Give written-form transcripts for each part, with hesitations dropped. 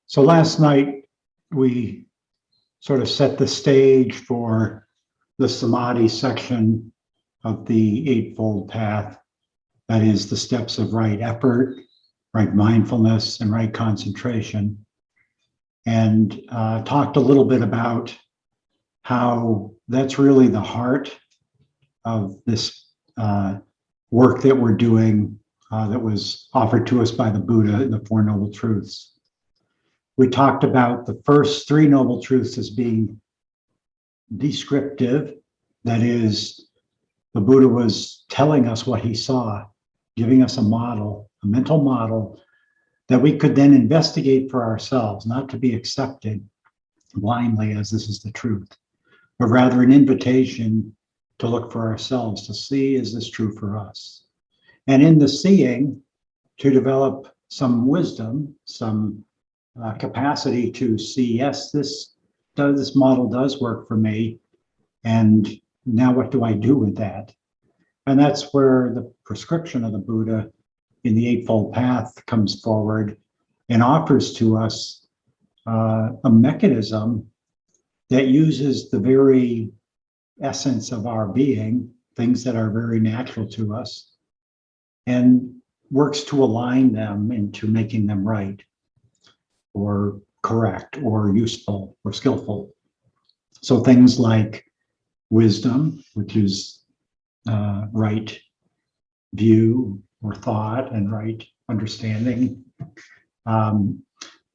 So last night we sort of set the stage for the samadhi section of the Eightfold Path. That is the steps of right effort, right mindfulness, and right concentration. And talked a little bit about how that's really the heart of this work that we're doing that was offered to us by the Buddha in the Four Noble Truths. We talked about the first three Noble Truths as being descriptive. That is, the Buddha was telling us what he saw, giving us a model, a mental model that we could then investigate for ourselves, not to be accepted blindly as this is the truth, but rather an invitation to look for ourselves, to see, is this true for us? And in the seeing, to develop some wisdom, some capacity to see, yes, this model does work for me, and now what do I do with that? And that's where the prescription of the Buddha in the Eightfold Path comes forward and offers to us a mechanism that uses the very essence of our being, things that are very natural to us, and works to align them into making them right, or correct, or useful, or skillful. So things like wisdom, which is right view or thought and right understanding, to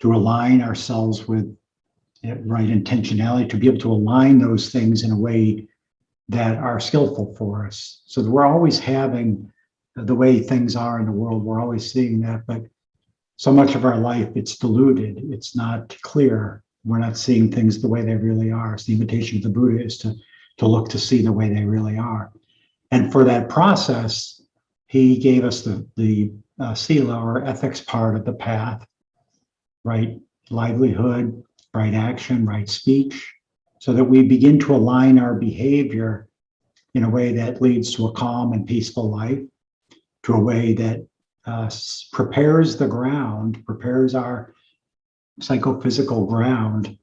align ourselves with right intentionality, to be able to align those things in a way that are skillful for us. So that we're always having the way things are in the world, we're always seeing that, but so much of our life, it's diluted, it's not clear. We're not seeing things the way they really are. So the invitation of the Buddha is to look to see the way they really are. And for that process, he gave us the sila or ethics part of the path, right livelihood, right action, right speech, so that we begin to align our behavior in a way that leads to a calm and peaceful life, to a way that prepares the ground, prepares our psychophysical ground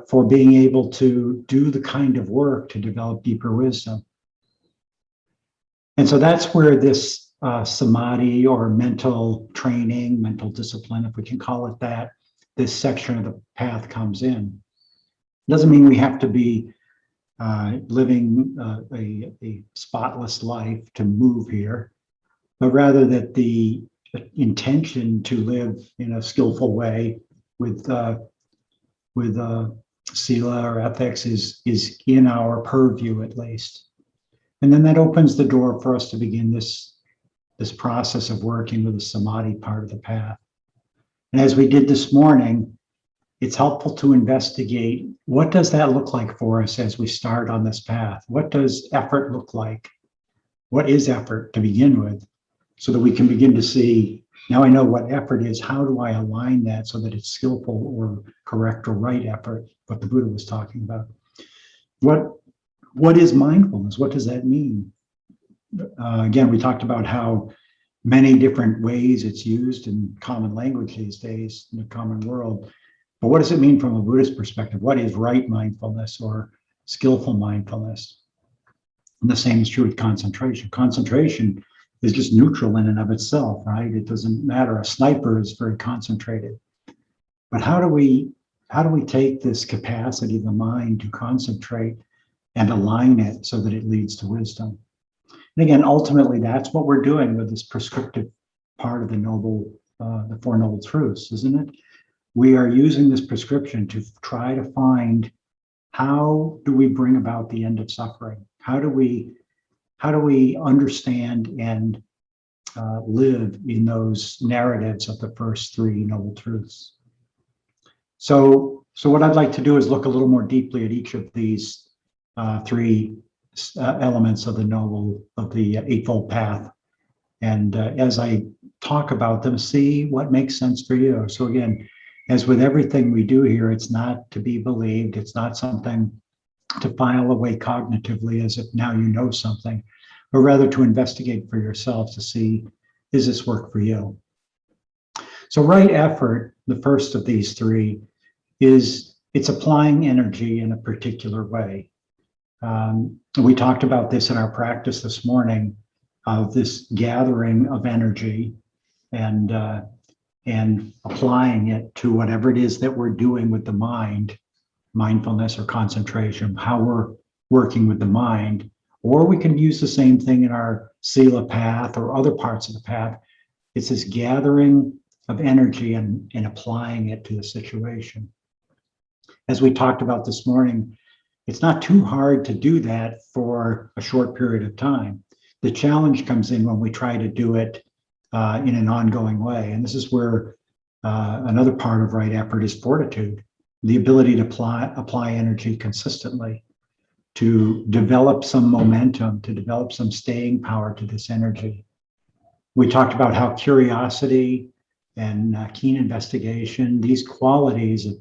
for being able to do the kind of work to develop deeper wisdom. And so that's where this samadhi or mental training, mental discipline, if we can call it that, this section of the path comes in. It doesn't mean we have to be living a spotless life to move here, but rather that the intention to live in a skillful way with sila or ethics is in our purview at least. And then that opens the door for us to begin this process of working with the samadhi part of the path. And as we did this morning, it's helpful to investigate, what does that look like for us as we start on this path? What does effort look like? What is effort to begin with? So that we can begin to see, now I know what effort is, how do I align that so that it's skillful or correct or right effort, what the Buddha was talking about. What is mindfulness? What does that mean? Again, we talked about how many different ways it's used in common language these days in the common world. But what does it mean from a Buddhist perspective? What is right mindfulness or skillful mindfulness? And the same is true with concentration. Concentration is just neutral in and of itself, right? It doesn't matter. A sniper is very concentrated. But how do we take this capacity of the mind to concentrate and align it so that it leads to wisdom? And again, ultimately, that's what we're doing with this prescriptive part of the Four Noble Truths, isn't it? We are using this prescription to try to find, how do we bring about the end of suffering? How do we understand and live in those narratives of the first three Noble Truths? So what I'd like to do is look a little more deeply at each of these three elements of the Eightfold Path. And as I talk about them, see what makes sense for you. So again, as with everything we do here, it's not to be believed. It's not something to file away cognitively as if now you know something, but rather to investigate for yourself to see, is this work for you? So right effort, the first of these three, it's applying energy in a particular way. We talked about this in our practice this morning, of this gathering of energy and applying it to whatever it is that we're doing with the mind, mindfulness or concentration, how we're working with the mind. Or we can use the same thing in our Sila path or other parts of the path. It's this gathering of energy and applying it to the situation. As we talked about this morning, it's not too hard to do that for a short period of time. The challenge comes in when we try to do it in an ongoing way. And this is where another part of right effort is fortitude, the ability to apply energy consistently, to develop some momentum, to develop some staying power to this energy. We talked about how curiosity and keen investigation, these qualities of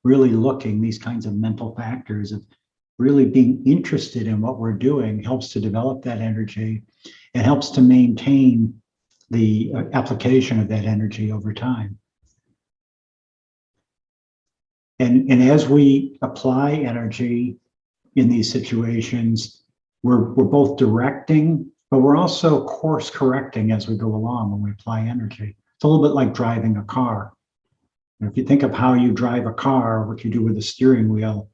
really looking, these kinds of mental factors of really being interested in what we're doing, helps to develop that energy and helps to maintain the application of that energy over time. And as we apply energy in these situations, we're both directing, but we're also course correcting as we go along when we apply energy. It's a little bit like driving a car. And if you think of how you drive a car, what you do with the steering wheel,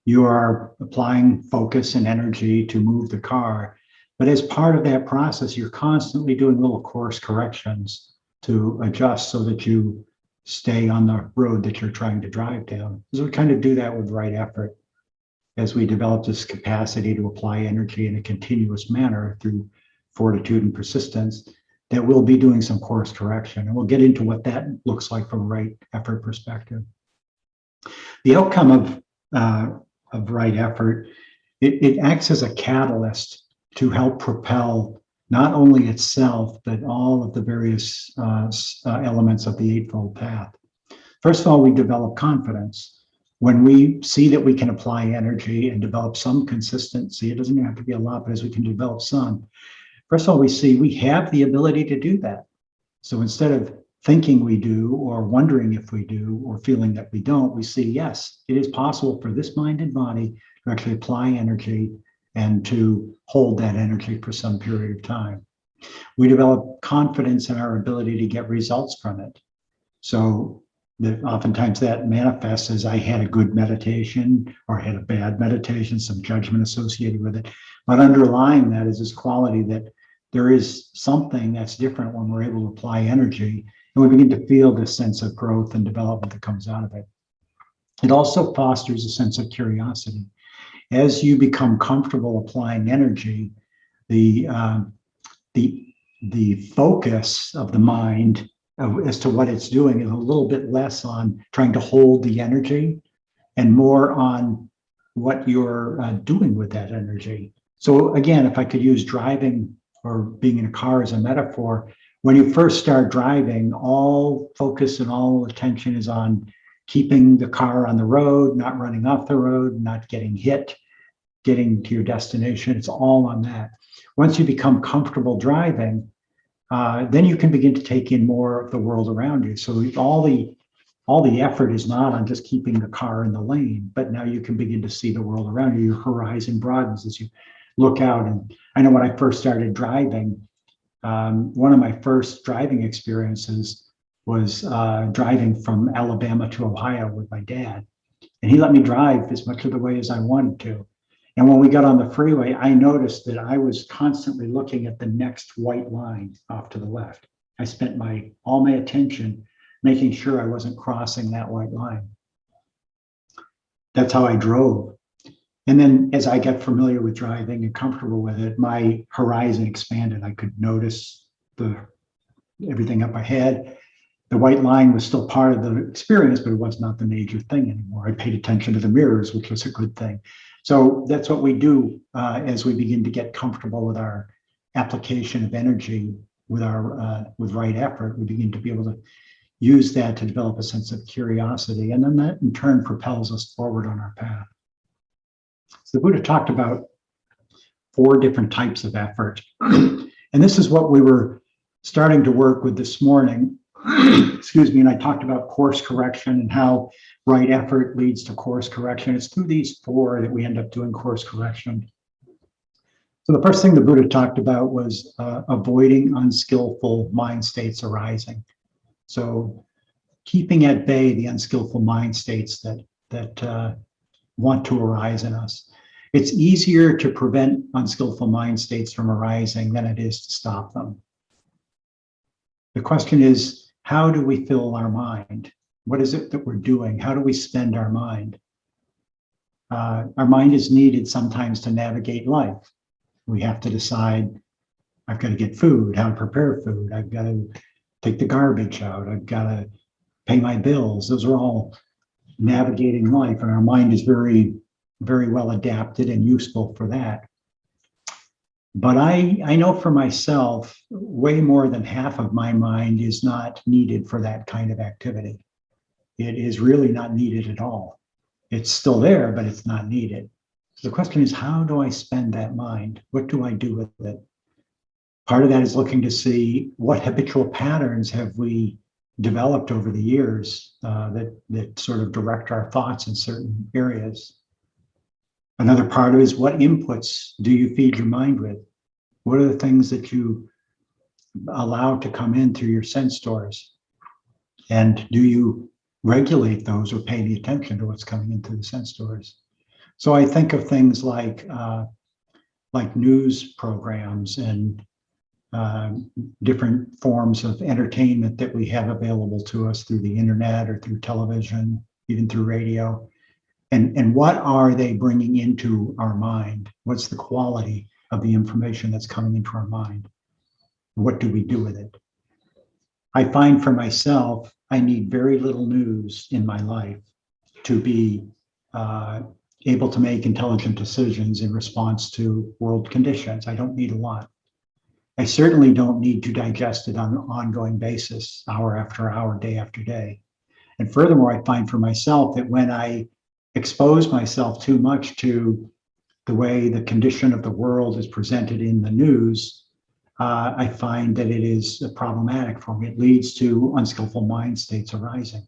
you are applying focus and energy to move the car. But as part of that process, you're constantly doing little course corrections to adjust so that you stay on the road that you're trying to drive down. So we kind of do that with right effort as we develop this capacity to apply energy in a continuous manner through fortitude and persistence, that we'll be doing some course correction. And we'll get into what that looks like from a right effort perspective. The outcome of right effort, it acts as a catalyst to help propel not only itself, but all of the various elements of the Eightfold Path. First of all, we develop confidence. When we see that we can apply energy and develop some consistency, it doesn't have to be a lot, but as we can develop some, first of all, we see we have the ability to do that. So instead of thinking we do, or wondering if we do, or feeling that we don't, we see, yes, it is possible for this mind and body to actually apply energy and to hold that energy for some period of time. We develop confidence in our ability to get results from it. So oftentimes that manifests as I had a good meditation or I had a bad meditation, some judgment associated with it. But underlying that is this quality that there is something that's different when we're able to apply energy, and we begin to feel this sense of growth and development that comes out of it. It also fosters a sense of curiosity. As you become comfortable applying energy, the focus of the mind as to what it's doing is a little bit less on trying to hold the energy and more on what you're doing with that energy. So again, if I could use driving or being in a car as a metaphor, when you first start driving, all focus and all attention is on keeping the car on the road, not running off the road, not getting hit, getting to your destination. It's all on that. Once you become comfortable driving, then you can begin to take in more of the world around you. So all the effort is not on just keeping the car in the lane, but now you can begin to see the world around you. Your horizon broadens as you look out. And I know when I first started driving, one of my first driving experiences was driving from Alabama to Ohio with my dad. And he let me drive as much of the way as I wanted to. And when we got on the freeway, I noticed that I was constantly looking at the next white line off to the left. I spent all my attention making sure I wasn't crossing that white line. That's how I drove. And then as I got familiar with driving and comfortable with it, my horizon expanded. I could notice everything up ahead. The white line was still part of the experience, but it was not the major thing anymore. I paid attention to the mirrors, which was a good thing. So that's what we do as we begin to get comfortable with our application of energy with right effort. We begin to be able to use that to develop a sense of curiosity, and then that in turn propels us forward on our path. So the Buddha talked about 4 different types of effort, and this is what we were starting to work with this morning. excuse me, and I talked about course correction and how right effort leads to course correction. It's through these four that we end up doing course correction. So the first thing the Buddha talked about was avoiding unskillful mind states arising. So keeping at bay the unskillful mind states that want to arise in us. It's easier to prevent unskillful mind states from arising than it is to stop them. The question is, how do we fill our mind? What is it that we're doing? How do we spend our mind? Our mind is needed sometimes to navigate life. We have to decide, I've got to get food, how to prepare food. I've got to take the garbage out. I've got to pay my bills. Those are all navigating life, and our mind is very, very well adapted and useful for that. But I know for myself, way more than half of my mind is not needed for that kind of activity. It is really not needed at all. It's still there, but it's not needed. So the question is, how do I spend that mind? What do I do with it? Part of that is looking to see what habitual patterns have we developed over the years that sort of direct our thoughts in certain areas. Another part of it is, what inputs do you feed your mind with? What are the things that you allow to come in through your sense doors? And do you regulate those or pay the attention to what's coming into the sense doors? So I think of things like news programs and different forms of entertainment that we have available to us through the internet or through television, even through radio. And what are they bringing into our mind? What's the quality of the information that's coming into our mind? What do we do with it? I find for myself, I need very little news in my life to be able to make intelligent decisions in response to world conditions. I don't need a lot. I certainly don't need to digest it on an ongoing basis, hour after hour, day after day. And furthermore, I find for myself that when I expose myself too much to the way the condition of the world is presented in the news, I find that it is problematic for me. It leads to unskillful mind states arising.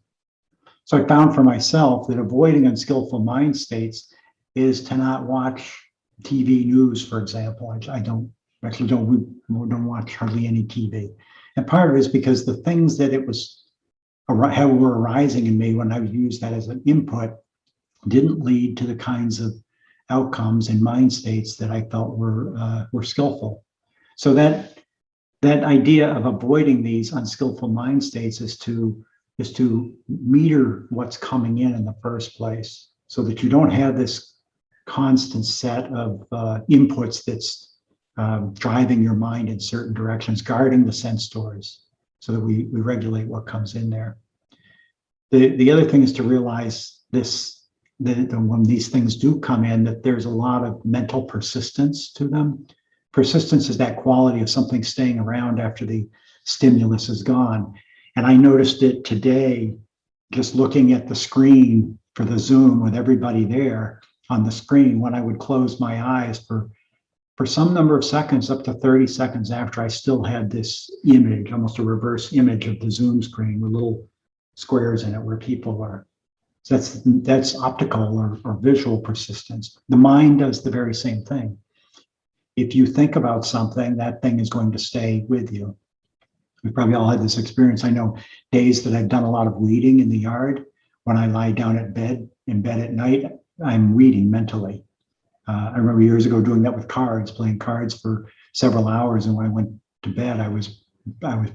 So I found for myself that avoiding unskillful mind states is to not watch TV news, for example. I don't watch hardly any TV. And part of it is because the things that how were arising in me when I would use that as an input didn't lead to the kinds of outcomes and mind states that I felt were skillful. So that idea of avoiding these unskillful mind states is to meter what's coming in the first place, so that you don't have this constant set of inputs that's driving your mind in certain directions, guarding the sense doors, so that we regulate what comes in there. The other thing is to realize that when these things do come in, that there's a lot of mental persistence to them. Persistence is that quality of something staying around after the stimulus is gone. And I noticed it today, just looking at the screen for the Zoom with everybody there on the screen, when I would close my eyes for some number of seconds, up to 30 seconds after, I still had this image, almost a reverse image of the Zoom screen with little squares in it where people are. So that's optical or visual persistence. The mind does the very same thing. If you think about something, that thing is going to stay with you. We've probably all had this experience. I know days that I've done a lot of weeding in the yard. When I lie down in bed at night, I'm weeding mentally. I remember years ago doing that with cards, playing cards for several hours. And when I went to bed, I was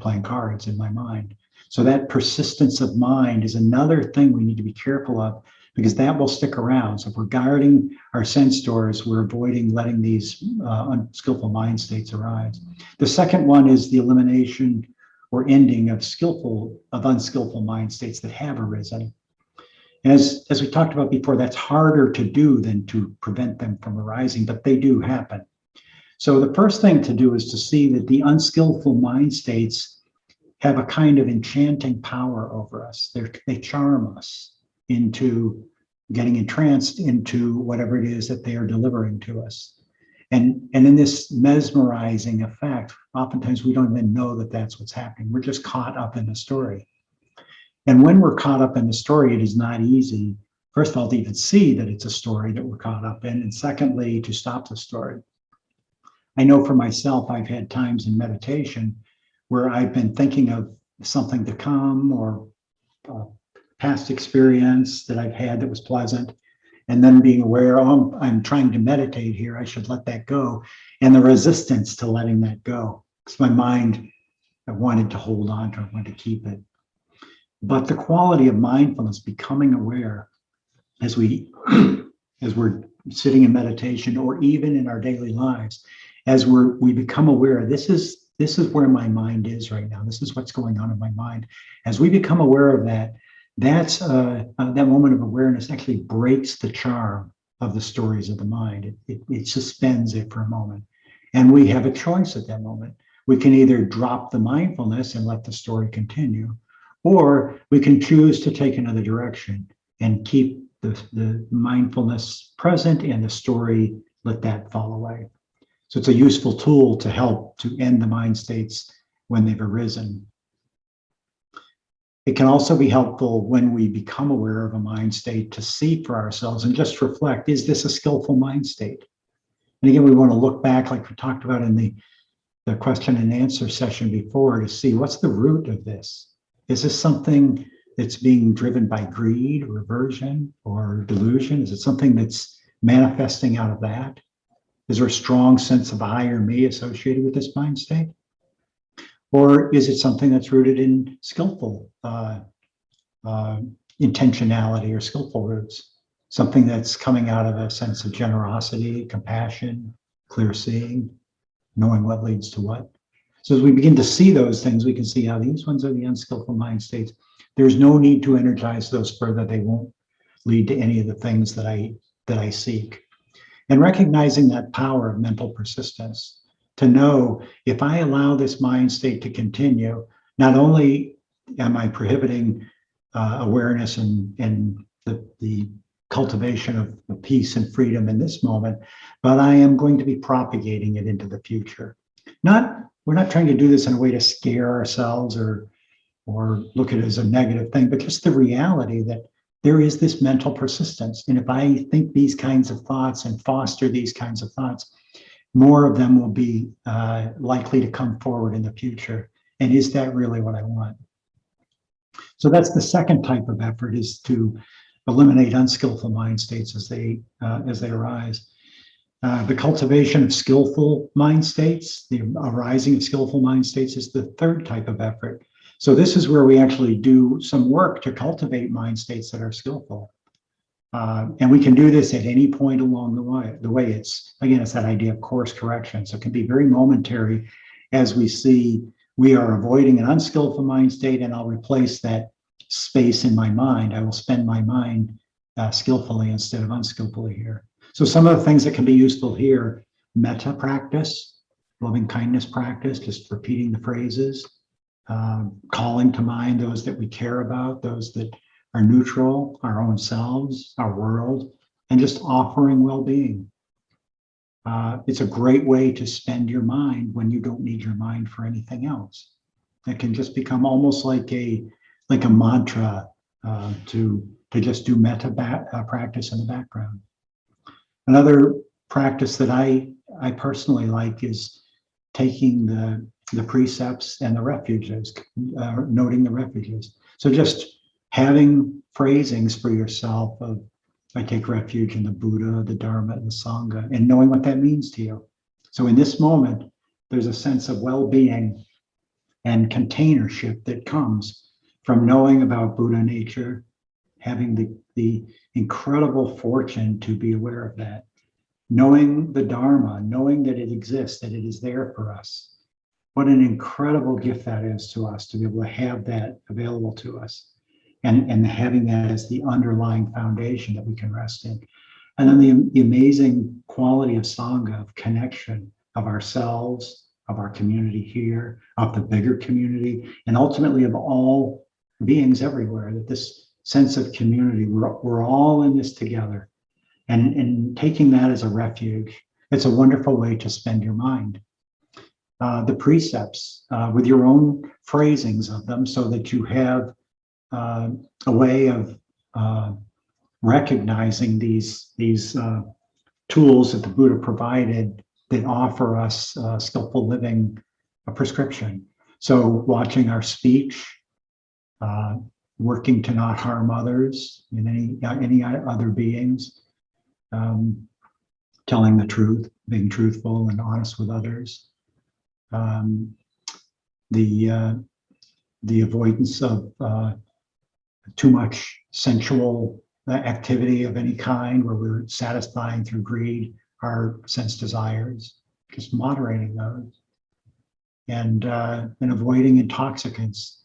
playing cards in my mind. So that persistence of mind is another thing we need to be careful of, because that will stick around. So if we're guarding our sense doors, we're avoiding letting these unskillful mind states arise. The second one is the elimination or ending of unskillful mind states that have arisen. And as we talked about before, that's harder to do than to prevent them from arising, but they do happen. So the first thing to do is to see that the unskillful mind states have a kind of enchanting power over us. They charm us into getting entranced into whatever it is that they are delivering to us. And in this mesmerizing effect, oftentimes we don't even know that that's what's happening. We're just caught up in the story. And when we're caught up in the story, it is not easy, first of all, to even see that it's a story that we're caught up in. And secondly, to stop the story. I know for myself, I've had times in meditation where I've been thinking of something to come or past experience that I've had that was pleasant, and then being aware, oh, I'm trying to meditate here, I should let that go. And the resistance to letting that go, because my mind, I wanted to hold on to it, I wanted to keep it. But the quality of mindfulness, becoming aware as we're sitting in meditation or even in our daily lives, as we become aware, this is where my mind is right now. This is what's going on in my mind. As we become aware of that, that moment of awareness actually breaks the charm of the stories of the mind. It suspends it for a moment. And we have a choice at that moment. We can either drop the mindfulness and let the story continue, or we can choose to take another direction and keep the mindfulness present and the story, let that fall away. So it's a useful tool to help to end the mind states when they've arisen. It can also be helpful when we become aware of a mind state to see for ourselves and just reflect, is this a skillful mind state? And again, we want to look back, like we talked about in the question and answer session before, to see what's the root of this. Is this something that's being driven by greed or aversion or delusion? Is it something that's manifesting out of that? Is there a strong sense of I or me associated with this mind state? Or is it something that's rooted in skillful intentionality or skillful roots? Something that's coming out of a sense of generosity, compassion, clear seeing, knowing what leads to what. So as we begin to see those things, we can see how these ones are the unskillful mind states. There's no need to energize those further. They won't lead to any of the things that I seek. And recognizing that power of mental persistence, to know if I allow this mind state to continue, not only am I prohibiting awareness and the cultivation of peace and freedom in this moment, but I am going to be propagating it into the future. We're not trying to do this in a way to scare ourselves or look at it as a negative thing, but just the reality that there is this mental persistence. And if I think these kinds of thoughts and foster these kinds of thoughts, more of them will be likely to come forward in the future. And is that really what I want? So that's the second type of effort, is to eliminate unskillful mind states as they arise. The cultivation of skillful mind states, the arising of skillful mind states, is the third type of effort. So this is where we actually do some work to cultivate mind states that are skillful. And we can do this at any point along the way. It's that idea of course correction. So it can be very momentary as we see we are avoiding an unskillful mind state, and I'll replace that space in my mind. I will spend my mind skillfully instead of unskillfully here. So some of the things that can be useful here: metta practice, loving kindness practice, just repeating the phrases, calling to mind those that we care about, those that are neutral, our own selves, our world, and just offering well-being. It's a great way to spend your mind when you don't need your mind for anything else. It can just become almost like a mantra to just do metta practice in the background. Another practice that I personally like is taking the precepts and the refuges, noting the refuges. So just having phrasings for yourself of, I take refuge in the Buddha, the Dharma, and the Sangha, and knowing what that means to you. So in this moment, there's a sense of well-being and containership that comes from knowing about Buddha nature, having the incredible fortune to be aware of that, knowing the Dharma, knowing that it exists, that it is there for us. What an incredible gift that is to us, to be able to have that available to us, and having that as the underlying foundation that we can rest in. And then the amazing quality of Sangha, of connection, of ourselves, of our community here, of the bigger community, and ultimately of all beings everywhere, that this sense of community, we're all in this together. And taking that as a refuge, It's a wonderful way to spend your mind. The precepts with your own phrasings of them so that you have a way of recognizing these tools that the Buddha provided that offer us skillful living a prescription. So watching our speech, working to not harm others and any other beings, telling the truth, being truthful and honest with others, the avoidance of too much sensual activity of any kind where we're satisfying through greed our sense desires, just moderating those, and avoiding intoxicants.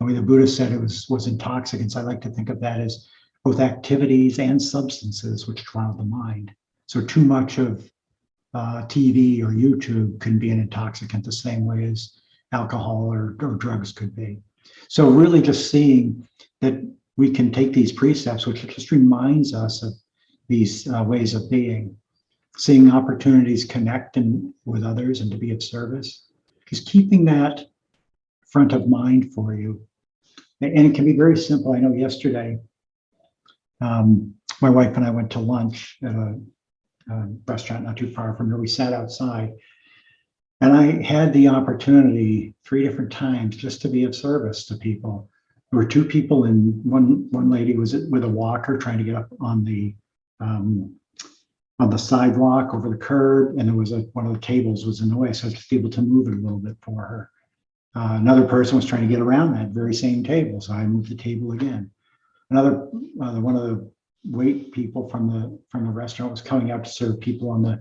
The way the Buddha said it was intoxicants, I like to think of that as both activities and substances which cloud the mind. So too much of TV or YouTube can be an intoxicant the same way as alcohol or drugs could be. So really just seeing that we can take these precepts, which just reminds us of these ways of being, seeing opportunities connecting with others and to be of service, just keeping that front of mind for you. And it can be very simple. I know yesterday, my wife and I went to lunch at a restaurant not too far from here. We sat outside and I had the opportunity 3 different times just to be of service to people. There were 2 people, and one lady was with a walker trying to get up on the sidewalk over the curb, and there was one of the tables was in the way, so I was just able to move it a little bit for her. Another person was trying to get around that very same table, so I moved the table again. Another one of the wait people from the restaurant was coming out to serve people on the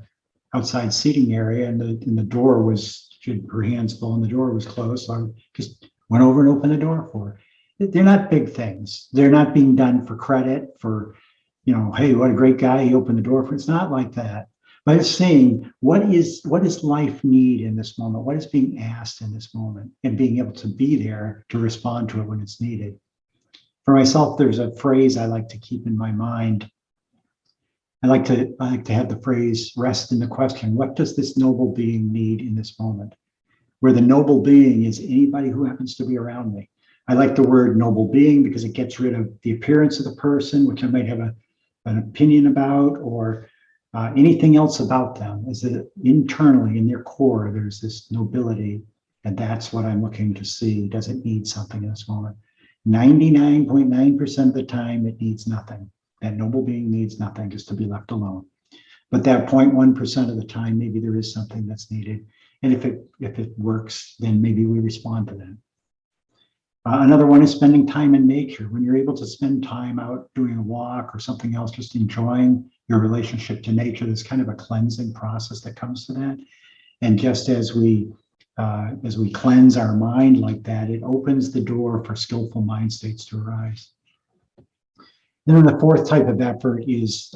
outside seating area, and the door was, she had her hands full and the door was closed, so I just went over and opened the door for her. They're not big things. They're not being done for credit, for, hey, what a great guy, he opened the door for. It's not like that. But it's saying, what is life need in this moment? What is being asked in this moment? And being able to be there to respond to it when it's needed. For myself, there's a phrase I like to keep in my mind. I like to have the phrase rest in the question, what does this noble being need in this moment? Where the noble being is anybody who happens to be around me. I like the word noble being because it gets rid of the appearance of the person, which I might have an opinion about, or anything else about them. Is that internally in their core, there's this nobility, and that's what I'm looking to see. Does it need something in this moment? 99.9% of the time, it needs nothing. That noble being needs nothing, just to be left alone. But that 0.1% of the time, maybe there is something that's needed. And if it works, then maybe we respond to that. Another one is spending time in nature. When you're able to spend time out doing a walk or something else, just enjoying your relationship to nature, there's kind of a cleansing process that comes to that. And just as we cleanse our mind like that, it opens the door for skillful mind states to arise. Then the 4th type of effort is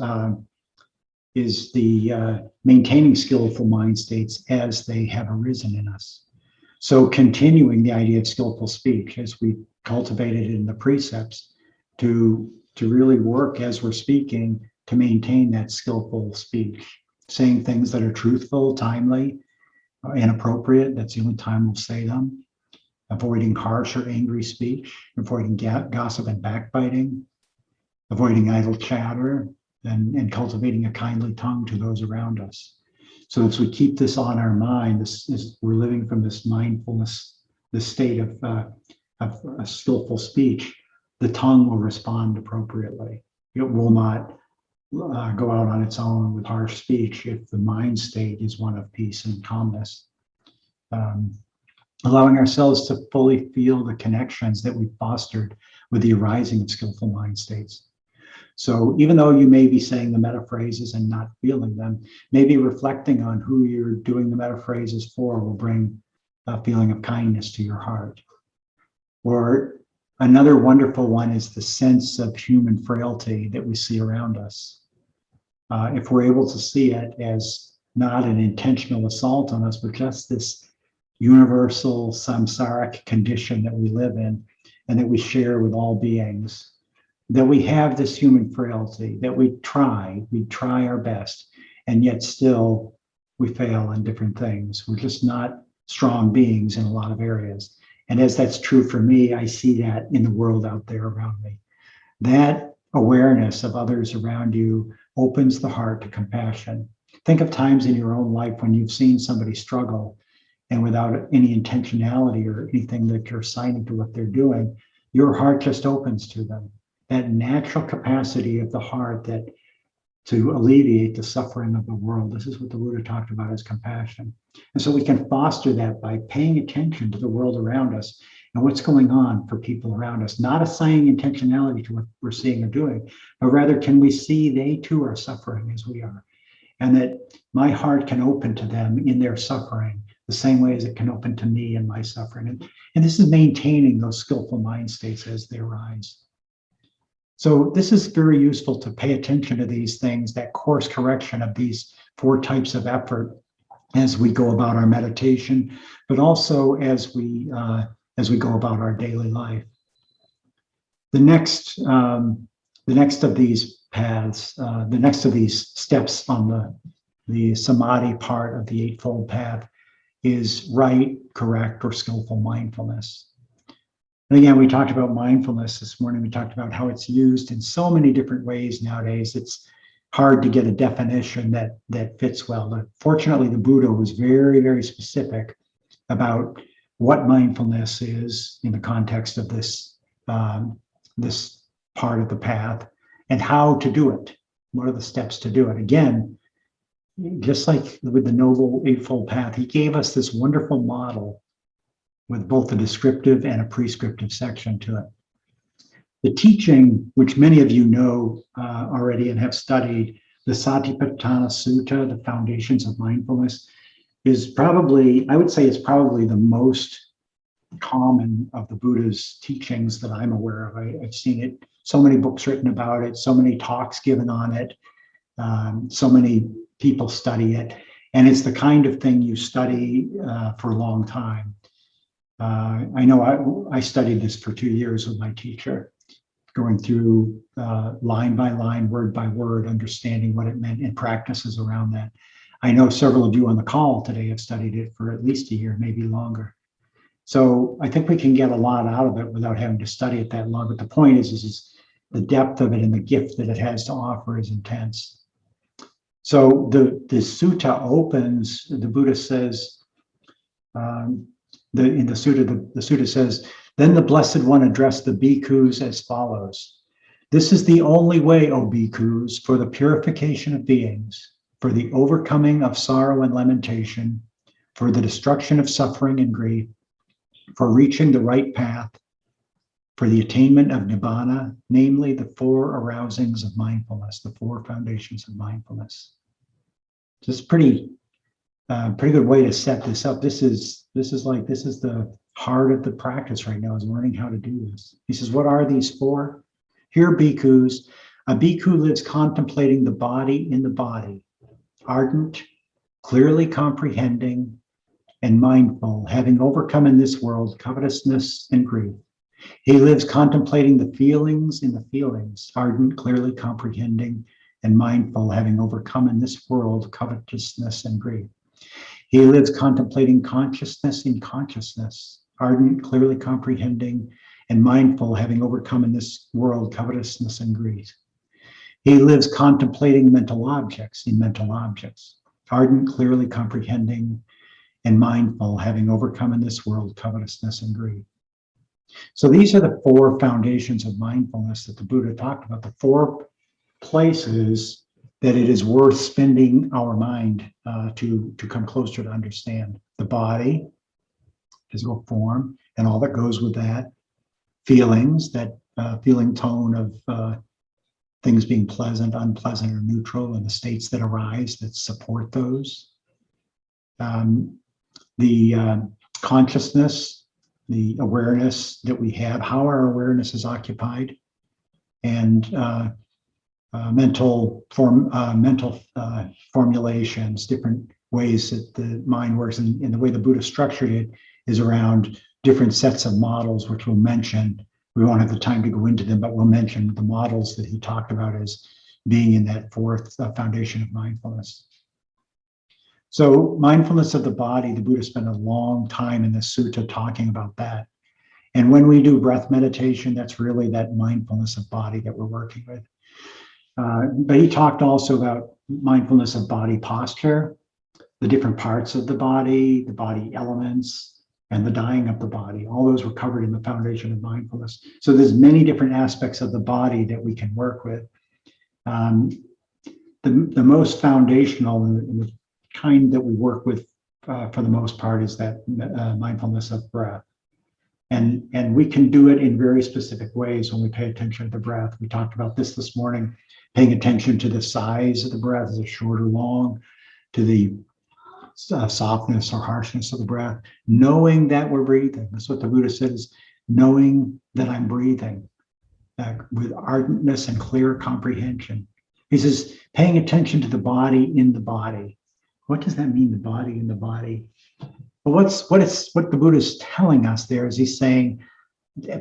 the maintaining skillful mind states as they have arisen in us. So continuing the idea of skillful speech as we cultivated it in the precepts to really work as we're speaking to maintain that skillful speech, saying things that are truthful, timely, inappropriate. That's the only time we'll say them. Avoiding harsh or angry speech, avoiding gossip and backbiting, avoiding idle chatter, and cultivating a kindly tongue to those around us. So as we keep this on our mind, we're living from this mindfulness, this state of a skillful speech, the tongue will respond appropriately. It will not go out on its own with harsh speech if the mind state is one of peace and calmness. Allowing ourselves to fully feel the connections that we've fostered with the arising of skillful mind states. So even though you may be saying the metaphrases and not feeling them, maybe reflecting on who you're doing the metaphrases for will bring a feeling of kindness to your heart. Or another wonderful one is the sense of human frailty that we see around us. If we're able to see it as not an intentional assault on us, but just this universal samsaric condition that we live in and that we share with all beings, that we have this human frailty, that we try our best, and yet still we fail in different things. We're just not strong beings in a lot of areas. And as that's true for me, I see that in the world out there around me. That awareness of others around you opens the heart to compassion. Think of times in your own life when you've seen somebody struggle, and without any intentionality or anything that you're assigning to what they're doing, your heart just opens to them. That natural capacity of the heart that to alleviate the suffering of the world. This is what the Buddha talked about as compassion. And so we can foster that by paying attention to the world around us and what's going on for people around us, not assigning intentionality to what we're seeing or doing, but rather can we see they too are suffering as we are, and that my heart can open to them in their suffering the same way as it can open to me in my suffering. And this is maintaining those skillful mind states as they arise. So this is very useful to pay attention to these things, that course correction of these 4 types of effort as we go about our meditation, but also as we go about our daily life. The next of these paths, the next of these steps on the samadhi part of the Eightfold Path is right, correct, or skillful mindfulness. And again, we talked about mindfulness this morning. We talked about how it's used in so many different ways nowadays. It's hard to get a definition that fits well. But fortunately, the Buddha was very, very specific about what mindfulness is in the context of this part of the path and how to do it. What are the steps to do it? Again, just like with the Noble Eightfold Path, he gave us this wonderful model with both a descriptive and a prescriptive section to it. The teaching, which many of you know already and have studied, the Satipatthana Sutta, the Foundations of Mindfulness, is probably, I would say it's probably the most common of the Buddha's teachings that I'm aware of. I've seen it, so many books written about it, so many talks given on it, so many people study it, and it's the kind of thing you study for a long time. I know I studied this for 2 years with my teacher, going through line by line, word by word, understanding what it meant and practices around that. I know several of you on the call today have studied it for at least a year, maybe longer. So I think we can get a lot out of it without having to study it that long. But the point is the depth of it and the gift that it has to offer is intense. So the sutta opens, the Buddha says, in the sutta says, then the Blessed One addressed the bhikkhus as follows. This is the only way, O bhikkhus, for the purification of beings, for the overcoming of sorrow and lamentation, for the destruction of suffering and grief, for reaching the right path, for the attainment of nibbana, namely the 4 arousings of mindfulness, the 4 foundations of mindfulness. Just pretty good way to set this up. This is the heart of the practice right now, is learning how to do this. He says, what are these 4? Here, bhikkhus, a bhikkhu lives contemplating the body in the body, ardent, clearly comprehending, and mindful, having overcome in this world covetousness and grief. He lives contemplating the feelings in the feelings, ardent, clearly comprehending, and mindful, having overcome in this world covetousness and grief. He lives contemplating consciousness in consciousness, ardent, clearly comprehending, and mindful, having overcome in this world covetousness and greed. He lives contemplating mental objects in mental objects, ardent, clearly comprehending, and mindful, having overcome in this world covetousness and greed. So these are the 4 foundations of mindfulness that the Buddha talked about, the 4 places that it is worth spending our mind to come closer to understand. The body, physical form, and all that goes with that. Feelings, that feeling tone of things being pleasant, unpleasant, or neutral, and the states that arise that support those. The consciousness, the awareness that we have, how our awareness is occupied, and mental formulations, different ways that the mind works, and the way the Buddha structured it is around different sets of models, which we'll mention. We won't have the time to go into them, but we'll mention the models that he talked about as being in that 4th foundation of mindfulness. So mindfulness of the body, the Buddha spent a long time in the sutta talking about that. And when we do breath meditation, that's really that mindfulness of body that we're working with. But he talked also about mindfulness of body posture, the different parts of the body elements, and the dying of the body. All those were covered in the foundation of mindfulness. So there's many different aspects of the body that we can work with. The most foundational and the kind that we work with for the most part is that mindfulness of breath. And we can do it in very specific ways when we pay attention to the breath. We talked about this morning, paying attention to the size of the breath, is it short or long, to the softness or harshness of the breath, knowing that we're breathing. That's what the Buddha said, is knowing that I'm breathing with ardentness and clear comprehension. He says, paying attention to the body in the body. What does that mean, the body in the body? But what the Buddha is telling us there is he's saying,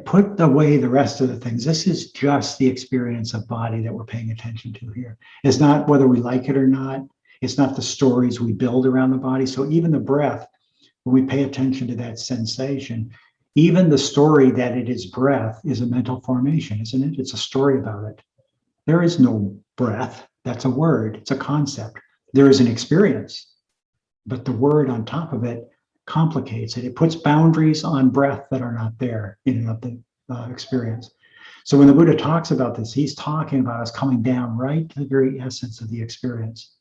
put away the rest of the things. This is just the experience of body that we're paying attention to here. It's not whether we like it or not. It's not the stories we build around the body. So even the breath, when we pay attention to that sensation, even the story that it is breath is a mental formation, isn't it? It's a story about it. There is no breath. That's a word. It's a concept. There is an experience, but the word on top of it complicates it. It puts boundaries on breath that are not there in and of the experience. So when the Buddha talks about this, he's talking about us coming down right to the very essence of the experience.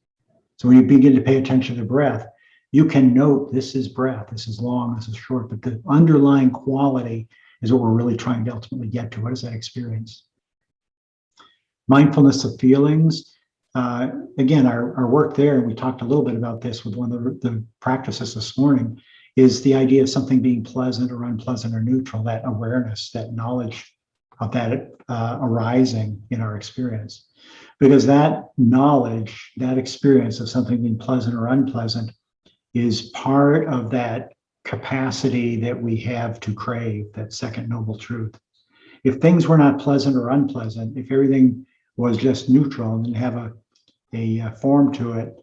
So when you begin to pay attention to breath, you can note this is breath, this is long, this is short, but the underlying quality is what we're really trying to ultimately get to. What is that experience? Mindfulness of feelings. Again, our work there, and we talked a little bit about this with one of the practices this morning, is the idea of something being pleasant or unpleasant or neutral, that awareness, that knowledge of that arising in our experience. Because that knowledge, that experience of something being pleasant or unpleasant is part of that capacity that we have to crave, that second noble truth. If things were not pleasant or unpleasant, if everything was just neutral and didn't have a form to it,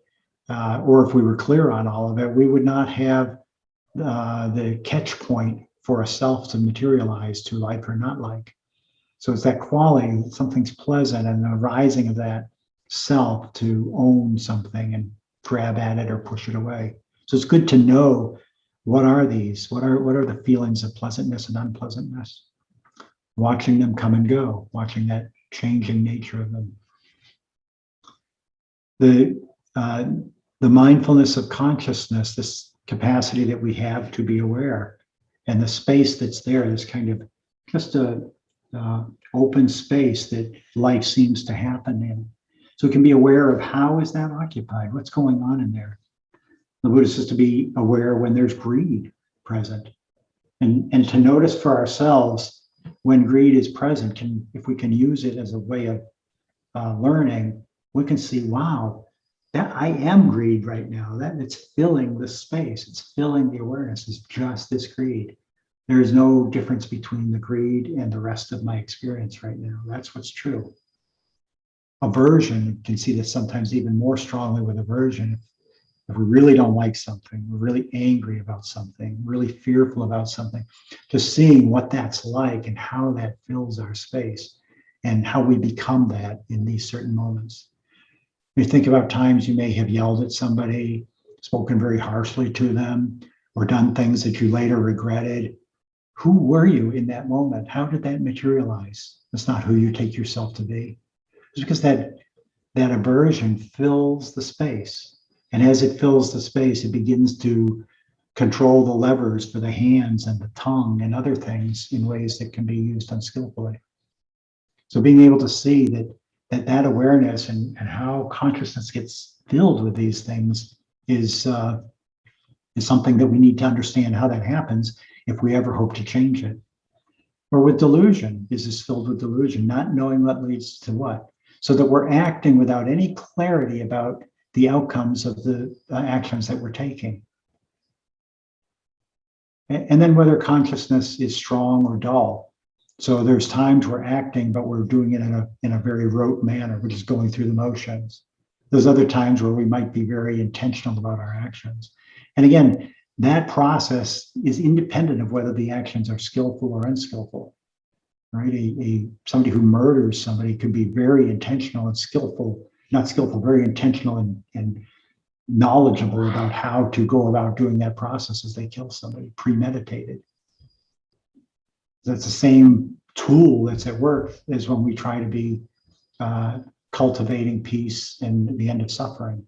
or if we were clear on all of it, we would not have the catch point for a self to materialize to like or not like. So it's that quality, something's pleasant, and the arising of that self to own something and grab at it or push it away. So it's good to know, what are these? What are the feelings of pleasantness and unpleasantness? Watching them come and go, watching that changing nature of them. The mindfulness of consciousness, this capacity that we have to be aware, and the space that's there, this kind of just a open space that life seems to happen in. So we can be aware of, how is that occupied? What's going on in there? The Buddha says to be aware when there's greed present, and to notice for ourselves when greed is present. If we can use it as a way of learning, we can see, wow, that I am greed right now. That it's filling the space. It's filling the awareness. It's just this greed. There is no difference between the greed and the rest of my experience right now. That's what's true. Aversion, you can see this sometimes even more strongly with aversion. If we really don't like something, we're really angry about something, really fearful about something, just seeing what that's like and how that fills our space and how we become that in these certain moments. You think about times you may have yelled at somebody, spoken very harshly to them, or done things that you later regretted. Who were you in that moment? How did that materialize? That's not who you take yourself to be. It's because that aversion fills the space. And as it fills the space, it begins to control the levers for the hands and the tongue and other things in ways that can be used unskillfully. So being able to see that awareness and how consciousness gets filled with these things is something that we need to understand how that happens if we ever hope to change it. Or with delusion, is this filled with delusion, not knowing what leads to what, so that we're acting without any clarity about the outcomes of the actions that we're taking. And then whether consciousness is strong or dull. So there's times we're acting, but we're doing it in a very rote manner. We're just going through the motions. There's other times where we might be very intentional about our actions. And again, that process is independent of whether the actions are skillful or unskillful, right? Somebody who murders somebody could be very intentional and skillful, not skillful, very intentional and knowledgeable about how to go about doing that process as they kill somebody, premeditated. That's the same tool that's at work as when we try to be cultivating peace and the end of suffering.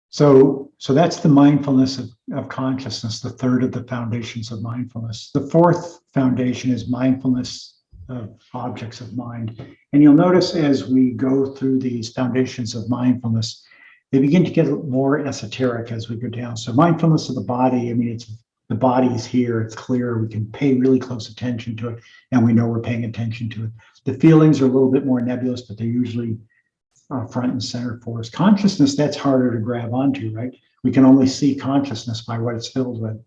So that's the mindfulness of consciousness, the third of the foundations of mindfulness. The fourth foundation is mindfulness of objects of mind. And you'll notice as we go through these foundations of mindfulness, they begin to get more esoteric as we go down. So mindfulness of the body, I mean, the body is here, it's clear, we can pay really close attention to it, and we know we're paying attention to it. The feelings are a little bit more nebulous, but they're usually front and center for us. Consciousness, that's harder to grab onto, right? We can only see consciousness by what it's filled with.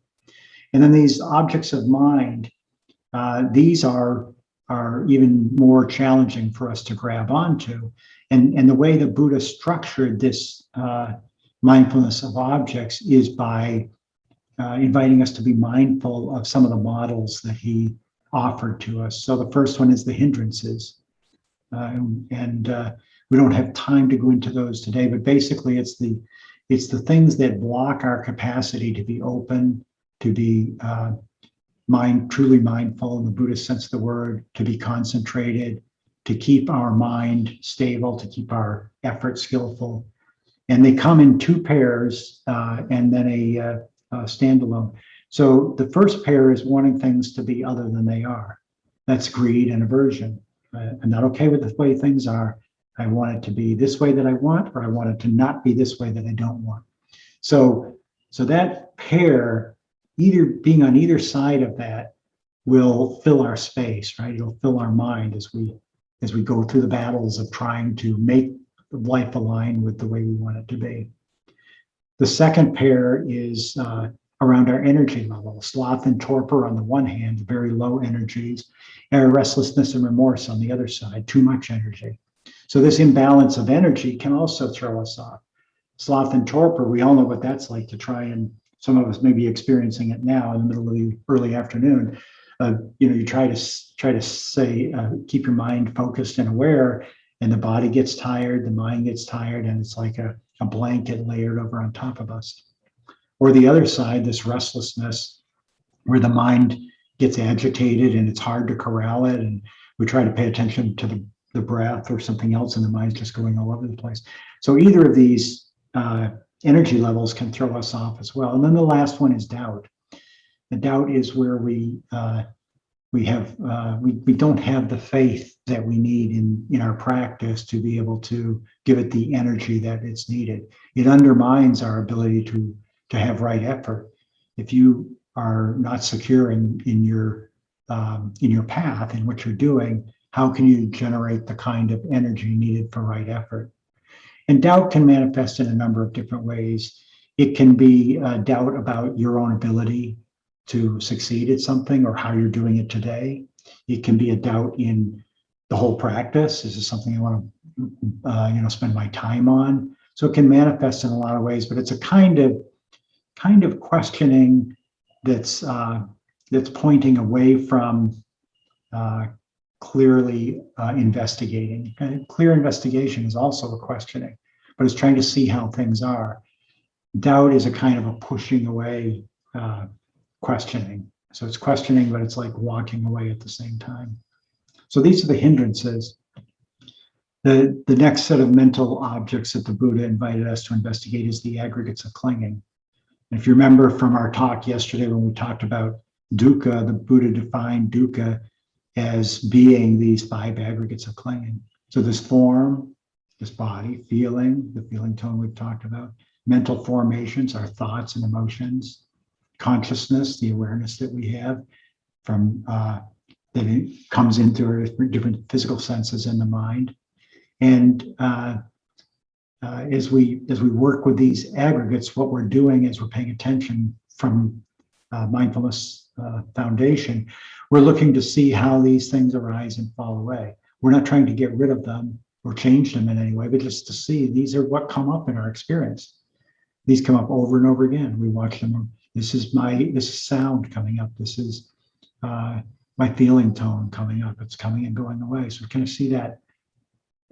And then these objects of mind, these are even more challenging for us to grab onto. And the way the Buddha structured this mindfulness of objects is by inviting us to be mindful of some of the models that he offered to us. So the first one is the hindrances. We don't have time to go into those today, but basically it's the things that block our capacity to be open, to be truly mindful in the Buddhist sense of the word, to be concentrated, to keep our mind stable, to keep our effort skillful. And they come in two pairs and then a standalone. So the first pair is wanting things to be other than they are. That's greed and aversion. I'm not okay with the way things are. I want it to be this way that I want, or I want it to not be this way that I don't want. So that pair, either being on either side of that, will fill our space, right? It'll fill our mind as we go through the battles of trying to make life align with the way we want it to be. The second pair is around our energy level, sloth and torpor on the one hand, very low energies, and restlessness and remorse on the other side, too much energy. So this imbalance of energy can also throw us off. Sloth and torpor, we all know what that's like to try, and some of us may be experiencing it now in the middle of the early afternoon. You try to say, keep your mind focused and aware, and the body gets tired, the mind gets tired, and it's like a blanket layered over on top of us. Or the other side, this restlessness, where the mind gets agitated and it's hard to corral it, and we try to pay attention to the breath or something else, and the mind's just going all over the place. So either of these energy levels can throw us off as well. And then the last one is doubt. The doubt is where we don't have the faith that we need in our practice to be able to give it the energy that it's needed. It undermines our ability to have right effort. If you are not secure in your path, in what you're doing, how can you generate the kind of energy needed for right effort? And doubt can manifest in a number of different ways. It can be doubt about your own ability to succeed at something or how you're doing it today. It can be a doubt in the whole practice. Is this something I want to spend my time on? So it can manifest in a lot of ways, but it's a kind of questioning that's pointing away from clearly investigating. And clear investigation is also a questioning, but it's trying to see how things are. Doubt is a kind of a pushing away questioning. So it's questioning, but it's like walking away at the same time. So these are the hindrances. The next set of mental objects that the Buddha invited us to investigate is the aggregates of clinging. And if you remember from our talk yesterday when we talked about dukkha, the Buddha defined dukkha as being these 5 aggregates of clinging. So this form, this body, feeling, the feeling tone we've talked about, mental formations, our thoughts and emotions, consciousness, the awareness that we have from that it comes into our different physical senses in the mind. And as we work with these aggregates, what we're doing is we're paying attention from mindfulness foundation. We're looking to see how these things arise and fall away. We're not trying to get rid of them. or changed them in any way, but just to see these are what come up in our experience. These come up over and over again. We watch them. This is sound coming up. This is my feeling tone coming up. It's coming and going away. So we kind of see that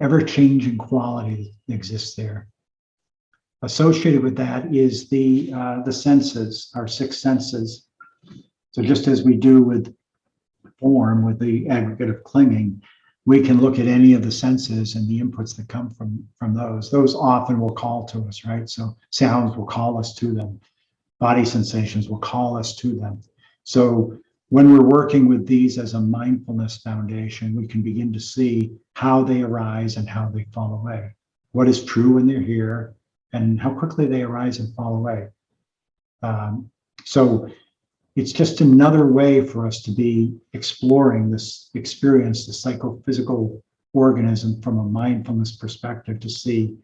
ever-changing quality that exists there. Associated with that is the senses, our six senses. So just as we do with form, with the aggregate of clinging, we can look at any of the senses and the inputs that come from those. Those often will call to us, right? So sounds will call us to them. Body sensations will call us to them. So when we're working with these as a mindfulness foundation, we can begin to see how they arise and how they fall away. What is true when they're here and how quickly they arise and fall away. So it's just another way for us to be exploring this experience, the psychophysical organism from a mindfulness perspective, to see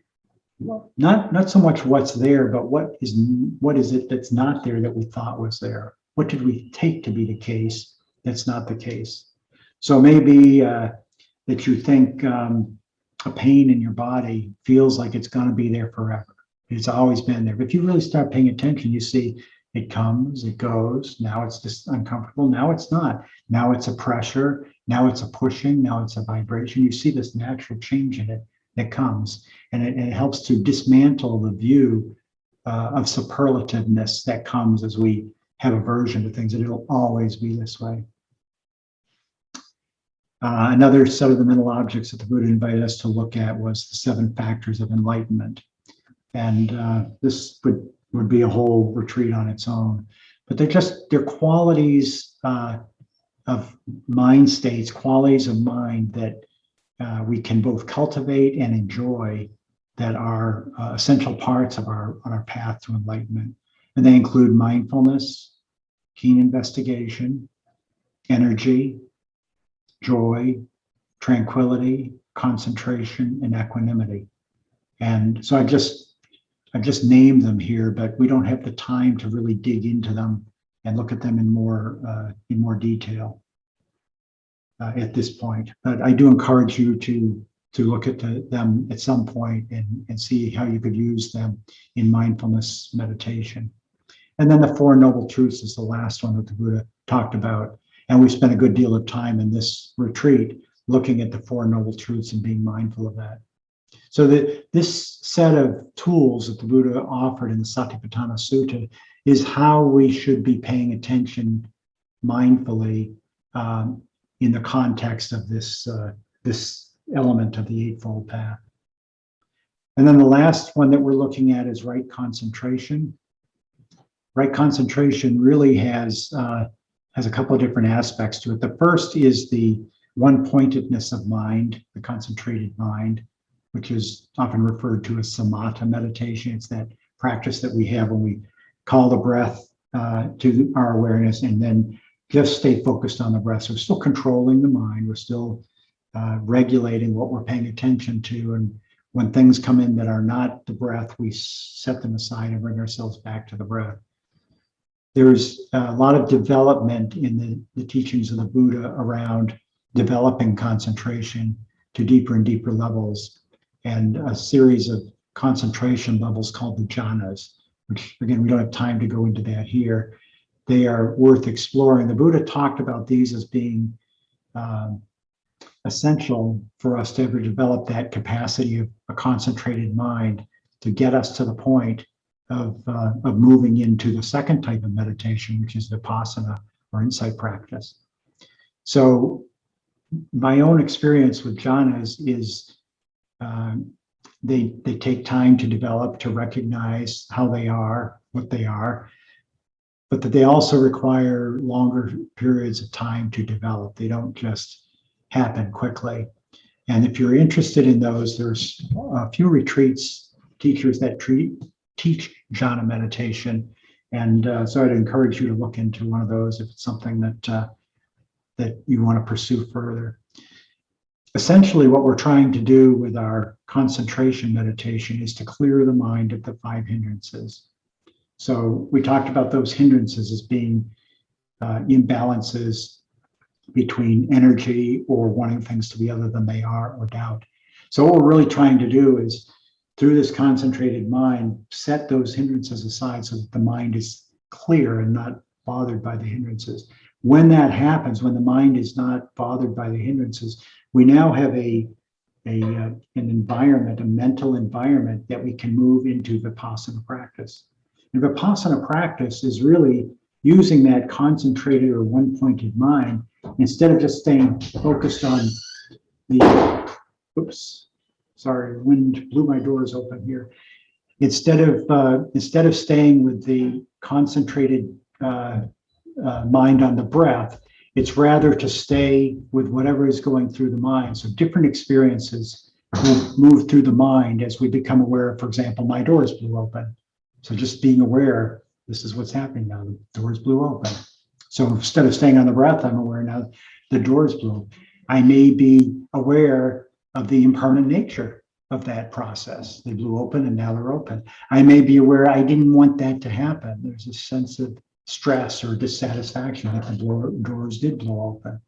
not so much what's there, but what is it that's not there that we thought was there? What did we take to be the case that's not the case? So maybe that you think a pain in your body feels like it's going to be there forever. It's always been there. But if you really start paying attention, you see it comes, it goes. Now it's just uncomfortable. Now it's not. Now it's a pressure. Now it's a pushing. Now it's a vibration. You see this natural change in it that comes. And it helps to dismantle the view of superlativeness that comes as we have aversion to things, and it'll always be this way. Another set of the mental objects that the Buddha invited us to look at was the 7 factors of enlightenment. And this would be a whole retreat on its own. But they're qualities of mind states, qualities of mind that we can both cultivate and enjoy, that are essential parts of on our path to enlightenment. And they include mindfulness, keen investigation, energy, joy, tranquility, concentration, and equanimity. And so I just named them here, but we don't have the time to really dig into them and look at them in more detail at this point. But I do encourage you to look at them at some point and see how you could use them in mindfulness meditation. And then the 4 Noble Truths is the last one that the Buddha talked about. And we spent a good deal of time in this retreat looking at the 4 Noble Truths and being mindful of that. So this set of tools that the Buddha offered in the Satipatthana Sutta is how we should be paying attention mindfully in the context of this element of the Eightfold Path. And then the last one that we're looking at is right concentration. Right concentration really has a couple of different aspects to it. The first is the one-pointedness of mind, the concentrated mind, which is often referred to as samatha meditation. It's that practice that we have when we call the breath to our awareness and then just stay focused on the breath. So we're still controlling the mind. We're still regulating what we're paying attention to. And when things come in that are not the breath, we set them aside and bring ourselves back to the breath. There's a lot of development in the teachings of the Buddha around developing concentration to deeper and deeper levels, and a series of concentration levels called the jhanas, which again, we don't have time to go into that here. They are worth exploring. The Buddha talked about these as being essential for us to ever develop that capacity of a concentrated mind to get us to the point of moving into the second type of meditation, which is vipassana or insight practice. So my own experience with jhanas is they take time to develop, to recognize how they are, what they are, but that they also require longer periods of time to develop. They don't just happen quickly. And if you're interested in those, there's a few retreats, teachers that teach jhana meditation. And so I'd encourage you to look into one of those if it's something that you want to pursue further. Essentially, what we're trying to do with our concentration meditation is to clear the mind of the 5 hindrances. So we talked about those hindrances as being imbalances between energy or wanting things to be other than they are, or doubt. So what we're really trying to do is, through this concentrated mind, set those hindrances aside so that the mind is clear and not bothered by the hindrances. When that happens, when the mind is not bothered by the hindrances, we now have an environment, a mental environment that we can move into Vipassana practice. And Vipassana practice is really using that concentrated or one-pointed mind instead of just staying focused on the, oops, sorry, wind blew my doors open here. Instead of staying with the concentrated mind on the breath, it's rather to stay with whatever is going through the mind. So different experiences will move through the mind as we become aware. For example, my doors blew open. So just being aware, this is what's happening now. The doors blew open. So instead of staying on the breath, I'm aware now the doors blew. I may be aware of the impermanent nature of that process. They blew open and now they're open. I may be aware I didn't want that to happen. There's a sense of stress or dissatisfaction that the doors did blow open.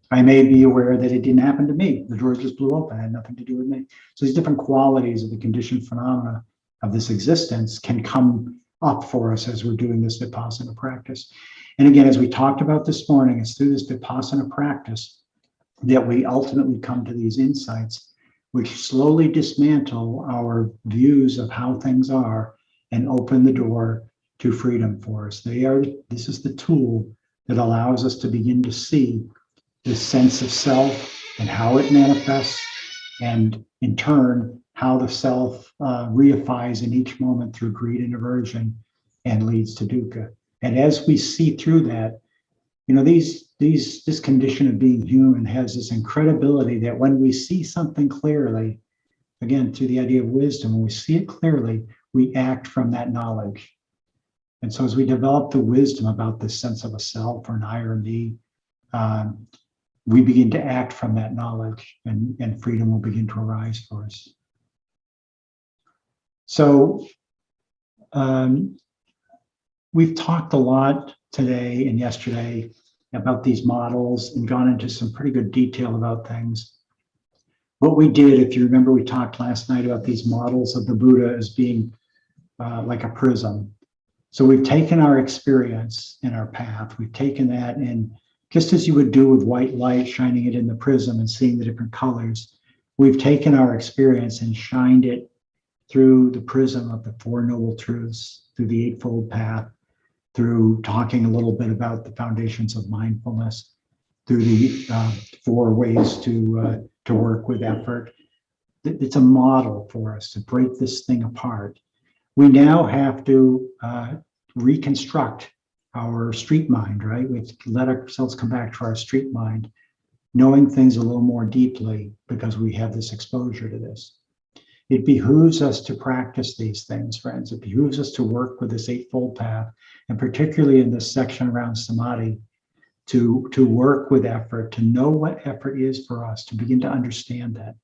I may be aware that it didn't happen to me. The doors just blew open, it had nothing to do with me. So these different qualities of the conditioned phenomena of this existence can come up for us as we're doing this Vipassana practice. And again, as we talked about this morning, it's through this Vipassana practice that we ultimately come to these insights, which slowly dismantle our views of how things are and open the door to freedom for us. This is the tool that allows us to begin to see this sense of self and how it manifests, and in turn, how the self reifies in each moment through greed and aversion and leads to dukkha. And as we see through that, this condition of being human has this incredibility that when we see something clearly, again, through the idea of wisdom, when we see it clearly, we act from that knowledge. And so as we develop the wisdom about this sense of a self or an I or me, we begin to act from that knowledge, and freedom will begin to arise for us. So we've talked a lot today and yesterday about these models and gone into some pretty good detail about things. What we did, if you remember, we talked last night about these models of the Buddha as being like a prism. So we've taken our experience in our path, we've taken that, and just as you would do with white light, shining it in the prism and seeing the different colors, we've taken our experience and shined it through the prism of the Four Noble Truths, through the Eightfold Path, through talking a little bit about the foundations of mindfulness, through the 4 ways to work with effort. It's a model for us to break this thing apart. We now have to reconstruct our street mind, right? We have to let ourselves come back to our street mind, knowing things a little more deeply because we have this exposure to this. It behooves us to practice these things, friends. It behooves us to work with this Eightfold Path, and particularly in this section around samadhi, to work with effort, to know what effort is for us, to begin to understand that,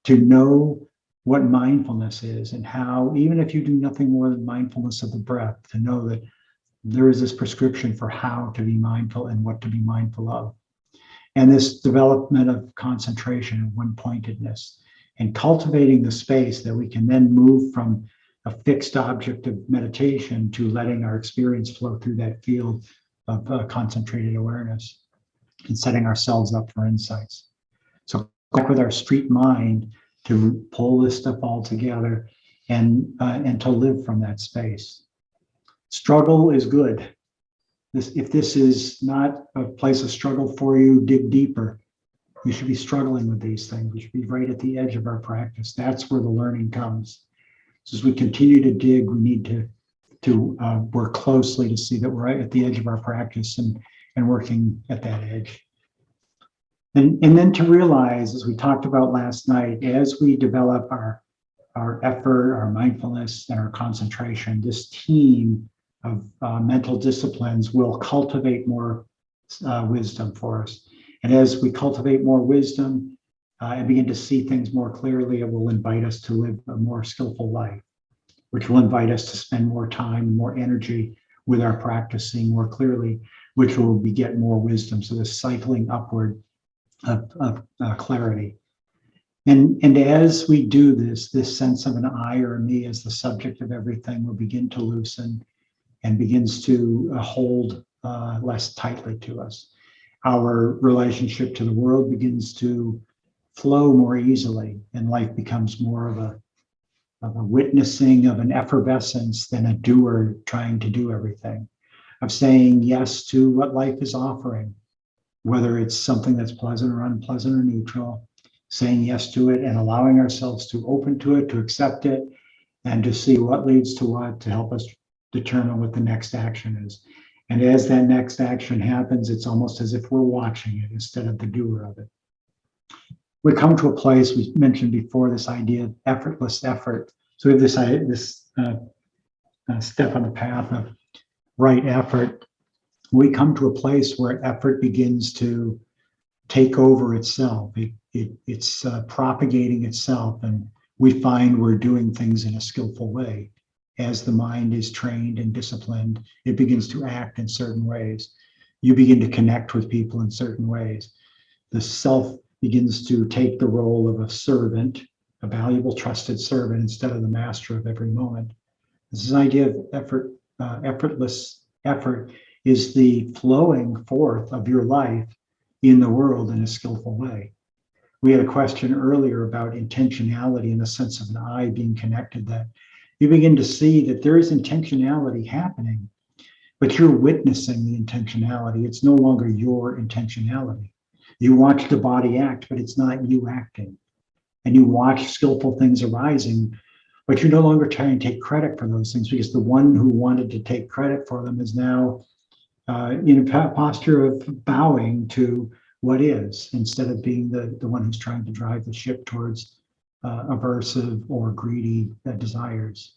to know what mindfulness is and how, even if you do nothing more than mindfulness of the breath, to know that there is this prescription for how to be mindful and what to be mindful of. And this development of concentration and one-pointedness, and cultivating the space that we can then move from a fixed object of meditation to letting our experience flow through that field of concentrated awareness and setting ourselves up for insights. So back with our street mind to pull this stuff all together and to live from that space. Struggle is good. If this is not a place of struggle for you, dig deeper. We should be struggling with these things. We should be right at the edge of our practice. That's where the learning comes. So as we continue to dig, we need to work closely to see that we're right at the edge of our practice and working at that edge. And then to realize, as we talked about last night, as we develop our effort, our mindfulness, and our concentration, this team of mental disciplines will cultivate more wisdom for us. And as we cultivate more wisdom and begin to see things more clearly, it will invite us to live a more skillful life, which will invite us to spend more time and more energy with our practice, seeing more clearly, which will beget more wisdom. So this cycling upward of clarity. And as we do this, this sense of an I or a me as the subject of everything will begin to loosen and begins to hold less tightly to us. Our relationship to the world begins to flow more easily, and life becomes more of a witnessing of an effervescence than a doer trying to do everything, of saying yes to what life is offering, whether it's something that's pleasant or unpleasant or neutral, saying yes to it and allowing ourselves to open to it, to accept it, and to see what leads to what, to help us determine what the next action is. And as that next action happens, it's almost as if we're watching it instead of the doer of it. We come to a place, we mentioned before, this idea of effortless effort. So we have this step on the path of right effort. We come to a place where effort begins to take over itself. It's propagating itself, and we find we're doing things in a skillful way. As the mind is trained and disciplined, it begins to act in certain ways. You begin to connect with people in certain ways. The self begins to take the role of a servant, a valuable, trusted servant, instead of the master of every moment. This idea of effort, effortless effort, is the flowing forth of your life in the world in a skillful way. We had a question earlier about intentionality and the sense of an I being connected, that you begin to see that there is intentionality happening, but you're witnessing the intentionality. It's no longer your intentionality. You watch the body act, but it's not you acting. And you watch skillful things arising, but you're no longer trying to take credit for those things, because the one who wanted to take credit for them is now in a posture of bowing to what is, instead of being the one who's trying to drive the ship towards aversive or greedy desires.